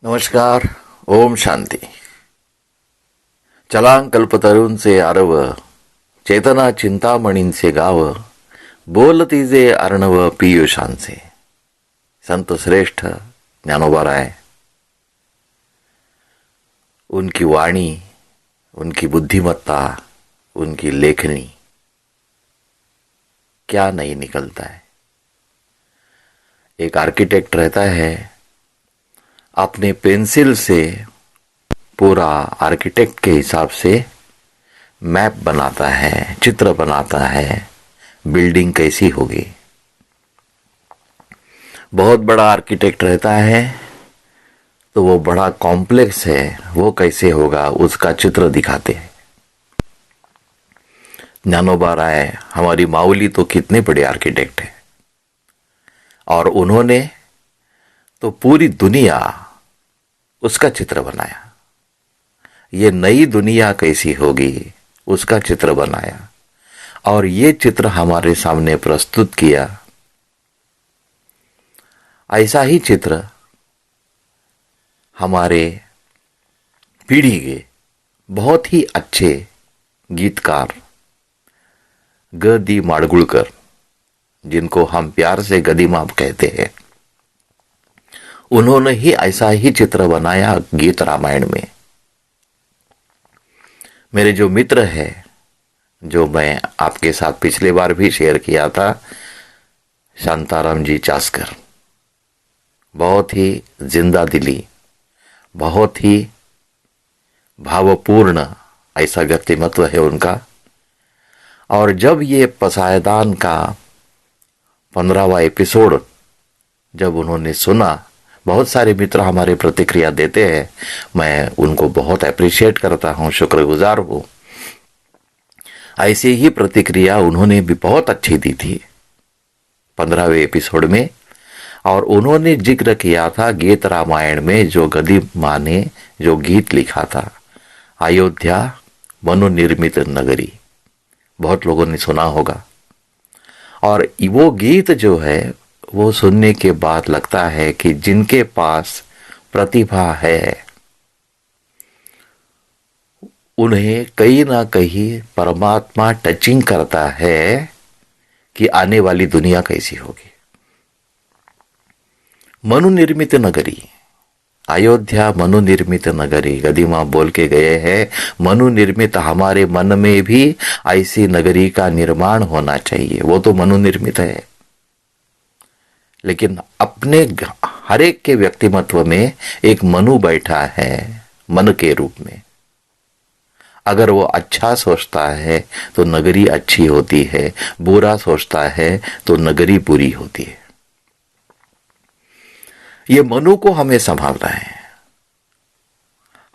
नमस्कार. ओम शांती. चलांक कल्पतरूंचे आरव, चेतना चिंतामणींचे गाव, बोलती जे अर्णव पीयूषांचे. संत श्रेष्ठ ज्ञानोबा राय. उनकी वाणी, उनकी बुद्धिमत्ता, उनकी लेखनी, क्या नहीं निकलता है. एक आर्किटेक्ट रहता है, अपने पेंसिल से पूरा आर्किटेक्ट के हिसाब से मैप बनाता है, चित्र बनाता है, बिल्डिंग कैसी होगी. बहुत बड़ा आर्किटेक्ट रहता है तो वो बड़ा कॉम्प्लेक्स है, वो कैसे होगा उसका चित्र दिखाते हैं. ज्ञानोबा राय हमारी माऊली तो कितने बड़े आर्किटेक्ट हैं, और उन्होंने तो पूरी दुनिया उसका चित्र बनाया. ये नई दुनिया कैसी होगी उसका चित्र बनाया, और ये चित्र हमारे सामने प्रस्तुत किया. ऐसा ही चित्र हमारे पीढ़ी के बहुत ही अच्छे गीतकार ग.दी. माडगुळकर, जिनको हम प्यार से गदी माँ कहते हैं, उन्होंने ही ऐसा ही चित्र बनाया गीत रामायण में. मेरे जो मित्र है, जो मैं आपके साथ पिछले बार भी शेयर किया था, शांताराम जी चास्कर, बहुत ही जिंदा दिली, बहुत ही भावपूर्ण ऐसा व्यक्तिमत्व है उनका. और जब ये पसायदान का 15वां एपिसोड जब उन्होंने सुना, बहुत सारे मित्र हमारे प्रतिक्रिया देते हैं, मैं उनको बहुत अप्रिशिएट करता हूँ, शुक्रगुजार हूँ. ऐसे ही प्रतिक्रिया उन्होंने भी बहुत अच्छी दी थी 15वें एपिसोड में. और उन्होंने जिक्र किया था गीत रामायण में जो गदी माँ ने जो गीत लिखा था, अयोध्या मनुनिर्मित नगरी. बहुत लोगों ने सुना होगा. और वो गीत जो है वो सुनने के बाद लगता है कि जिनके पास प्रतिभा है उन्हें कहीं ना कहीं परमात्मा टचिंग करता है कि आने वाली दुनिया कैसी होगी. मनुनिर्मित नगरी, अयोध्या मनुनिर्मित नगरी. गदीमा बोल के गए हैं, मनुनिर्मित, हमारे मन में भी ऐसी नगरी का निर्माण होना चाहिए. वो तो मनुनिर्मित है, लेकिन अपने हर एक के व्यक्तिमत्व में एक मनु बैठा है, मन के रूप में. अगर वो अच्छा सोचता है तो नगरी अच्छी होती है, बुरा सोचता है तो नगरी बुरी होती है. ये मनु को हमें संभालना है.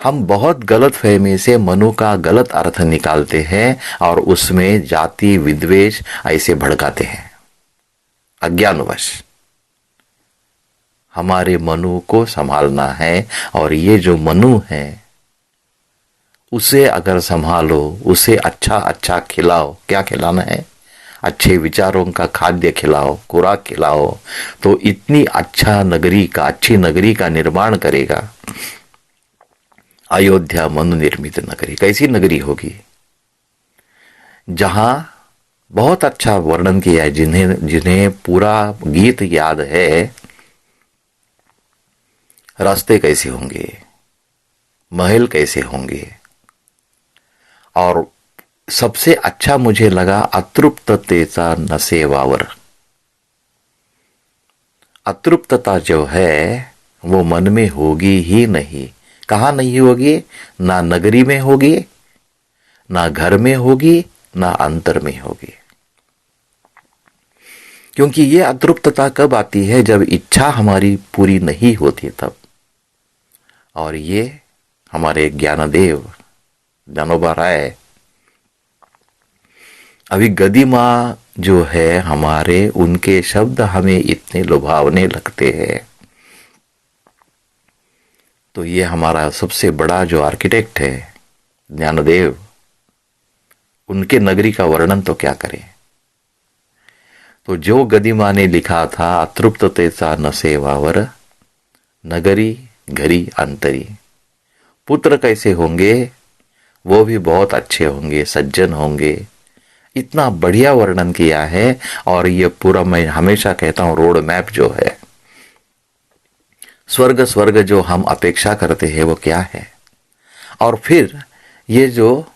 हम बहुत गलत फहमी से मनु का गलत अर्थ निकालते हैं और उसमें जाति विद्वेष ऐसे भड़काते हैं अज्ञानवश. हमारे मनु को संभालना है, और ये जो मनु है उसे अगर संभालो, उसे अच्छा अच्छा खिलाओ. क्या खिलाना है? अच्छे विचारों का खाद्य खिलाओ, खुराक खिलाओ, तो इतनी अच्छी नगरी का निर्माण करेगा. अयोध्या मनुनिर्मित नगरी कैसी नगरी होगी? जहां बहुत अच्छा वर्णन किया है, जिन्हें पूरा गीत याद है. रास्ते कैसे होंगे, महल कैसे होंगे, और सबसे अच्छा मुझे लगा अतृप्ततेचा नसेवावर. अतृप्तता जो है वो मन में होगी ही नहीं. कहाँ नहीं होगी? ना नगरी में होगी, ना घर में होगी, ना अंतर में होगी. क्योंकि ये अतृप्तता कब आती है? जब इच्छा हमारी पूरी नहीं होती तब. और ये हमारे ज्ञानदेव ज्ञानोबा राय, अभी गदी माँ जो है हमारे, उनके शब्द हमें इतने लुभावने लगते हैं. तो ये हमारा सबसे बड़ा जो आर्किटेक्ट है ज्ञानदेव, उनके नगरी का वर्णन तो क्या करें. तो जो गदी माँ ने लिखा था अतृप्ततेचा नसेवावर, नगरी घरी अंतरी। पुत्र कैसे होंगे? वो भी बहुत अच्छे होंगे, सज्जन होंगे। इतना बढ़िया वर्णन किया है। और ये पूरा, मैं हमेशा कहता हूं, रोड मैप जो है, स्वर्ग स्वर्ग जो हम अपेक्षा करते हैं वो क्या है। और फिर ये जो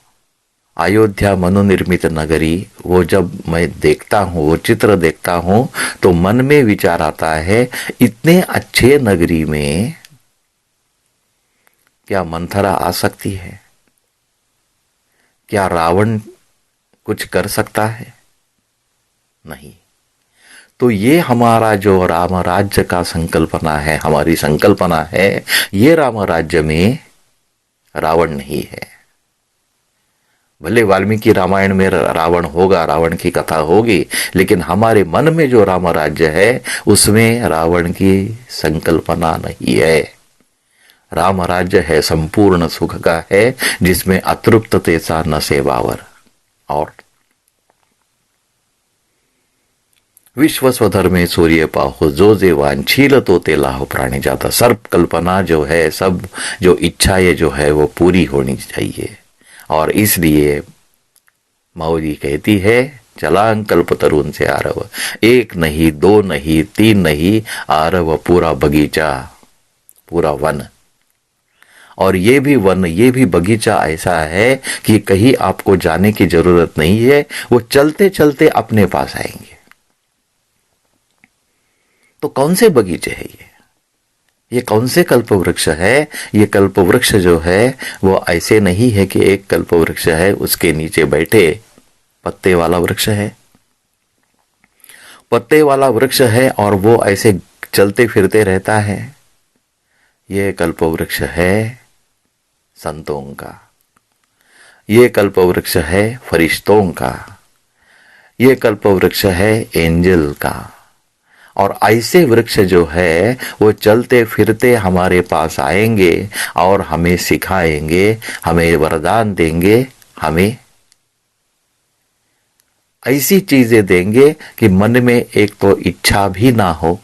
अयोध्या मनोनिर्मित नगरी, वो जब मैं देखता हूँ, वो चित्र देखता हूँ, तो मन में विचार आता है, इतने अच्छे नगरी में क्या मंथरा आ सकती है? क्या रावण कुछ कर सकता है? नहीं। तो ये हमारा जो राम राज्य का संकल्पना है, हमारी संकल्पना है, ये राम राज्य में रावण नहीं है। भले वाल्मीकि रामायण में रावण होगा, रावण की कथा होगी, लेकिन हमारे मन में जो राम राज्य है उसमें रावण की संकल्पना नहीं है। राम राज्य है संपूर्ण सुख का है, जिसमें अतृप्तते सा न सेवावर। और विश्व स्वधर्मे सूर्य पाहो जो जे वांछील तो ते लाहो प्राणी जाता। सर्व कल्पना जो है, सब जो इच्छाएं जो है वो पूरी होनी चाहिए। और इसलिए मौली कहती है, चलांग कल्पतरुन से आरव, एक नहीं, दो नहीं, तीन नहीं, आरव पूरा बगीचा, पूरा वन। और ये भी वन, ये भी बगीचा ऐसा है कि कहीं आपको जाने की जरूरत नहीं है, वो चलते चलते अपने पास आएंगे। तो कौन से बगीचे है ये कौन से कल्प वृक्ष है? ये कल्प वृक्ष जो है वो ऐसे नहीं है कि एक कल्प वृक्ष है, उसके नीचे बैठे पत्ते वाला वृक्ष है। पत्ते वाला वृक्ष है और वो ऐसे चलते फिरते रहता है। ये कल्प वृक्ष है संतों का, ये कल्प वृक्ष है फरिश्तों का, ये कल्प वृक्ष है एंजल का। और ऐसे वृक्ष जो है वो चलते फिरते हमारे पास आएंगे और हमें सिखाएंगे, हमें वरदान देंगे, हमें ऐसी चीजें देंगे कि मन में एक तो इच्छा भी ना हो,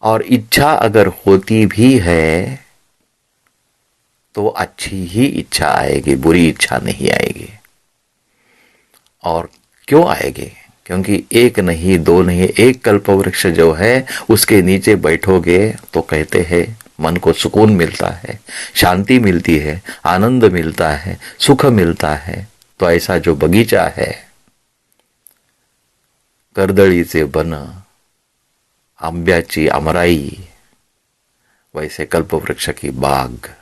और इच्छा अगर होती भी है तो अच्छी ही इच्छा आएगी, बुरी इच्छा नहीं आएगी। और क्यों आएगी? क्योंकि एक नहीं, दो नहीं, एक कल्पवृक्ष जो है उसके नीचे बैठोगे तो कहते हैं मन को सुकून मिलता है, शांति मिलती है, आनंद मिलता है, सुख मिलता है। तो ऐसा जो बगीचा है, कर्दळीचे बन, आंब्याची अमराई, वैसे कल्पवृक्ष की बाग।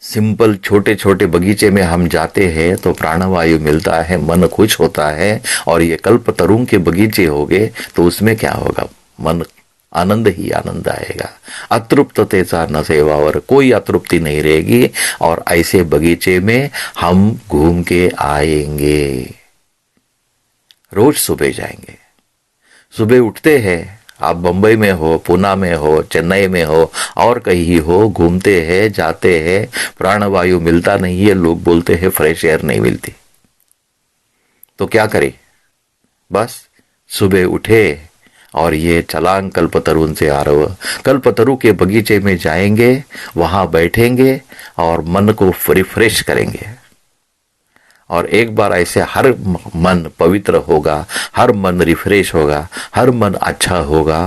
सिंपल छोटे छोटे बगीचे में हम जाते हैं तो प्राणवायु मिलता है, मन खुश होता है। और ये कल्पतरू के बगीचे होंगे तो उसमें क्या होगा? मन आनंद ही आनंद आएगा। अतृप्ततेचा न सेवावर, कोई अतृप्ति नहीं रहेगी। और ऐसे बगीचे में हम घूम के आएंगे, रोज सुबह जाएंगे। सुबह उठते हैं, आप बंबई में हो, पूना में हो, चेन्नई में हो और कहीं हो, घूमते हैं, जाते हैं, प्राणवायु मिलता नहीं है, लोग बोलते हैं फ्रेश एयर नहीं मिलती। तो क्या करें? बस सुबह उठे और ये चलांग कल्पतरुन से आरव, कल्पतरु के बगीचे में जाएंगे, वहां बैठेंगे और मन को रिफ्रेश करेंगे। और एक बार ऐसे हर मन पवित्र होगा, हर मन रिफ्रेश होगा, हर मन अच्छा होगा,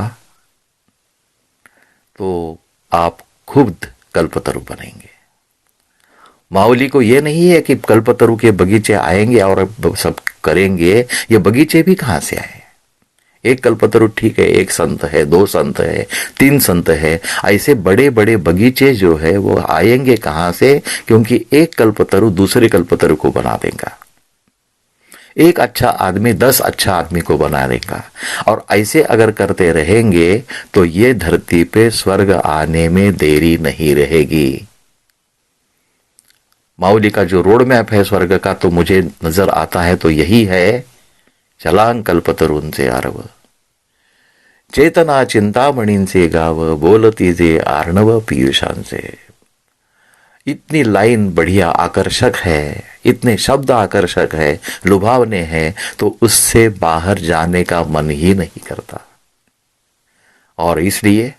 तो आप खुद कल्पतरु बनेंगे। माउली को ये नहीं है कि कल्पतरु के बगीचे आएंगे और सब करेंगे। ये बगीचे भी कहां से आए? एक कल्पतरु ठीक है, एक संत है, दो संत है, तीन संत है, ऐसे बड़े बड़े बगीचे जो है वो आएंगे कहां से? क्योंकि एक कल्पतरु दूसरे कल्पतरु को बना देगा, एक अच्छा आदमी 10 अच्छा आदमी को बना देगा। और ऐसे अगर करते रहेंगे तो ये धरती पे स्वर्ग आने में देरी नहीं रहेगी। माउली का जो रोड मैप है स्वर्ग का, तो मुझे नजर आता है तो यही है, चलांग कल्पतरुन से आरव, चेतना चिंतामणींचे गाव, बोलती जे आर्णव पीयूषांचे। इतनी लाइन बढ़िया आकर्षक है, इतने शब्द आकर्षक है, लुभावने हैं, तो उससे बाहर जाने का मन ही नहीं करता। और इसलिए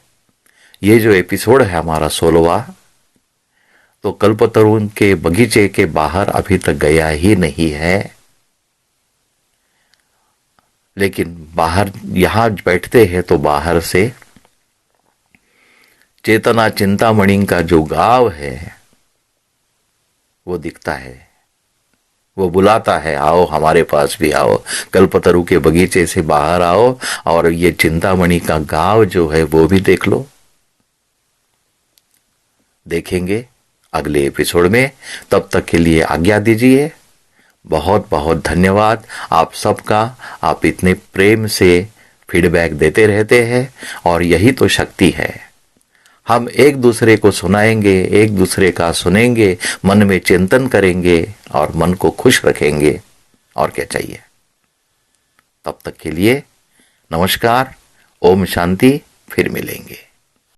ये जो एपिसोड है हमारा 16वां, तो कल्पतरू के बगीचे के बाहर अभी तक गया ही नहीं है। लेकिन बाहर यहां बैठते हैं तो बाहर से चेतना चिंतामणि का जो गांव है वो दिखता है, वो बुलाता है, आओ हमारे पास भी आओ, कल्पतरू के बगीचे से बाहर आओ और ये चिंतामणि का गांव जो है वो भी देख लो। देखेंगे अगले एपिसोड में, तब तक के लिए आज्ञा दीजिए। बहुत बहुत धन्यवाद आप सबका। आप इतने प्रेम से फीडबैक देते रहते हैं और यही तो शक्ति है। हम एक दूसरे को सुनाएंगे, एक दूसरे का सुनेंगे, मन में चिंतन करेंगे और मन को खुश रखेंगे, और क्या चाहिए। तब तक के लिए नमस्कार, ओम शांति, फिर मिलेंगे।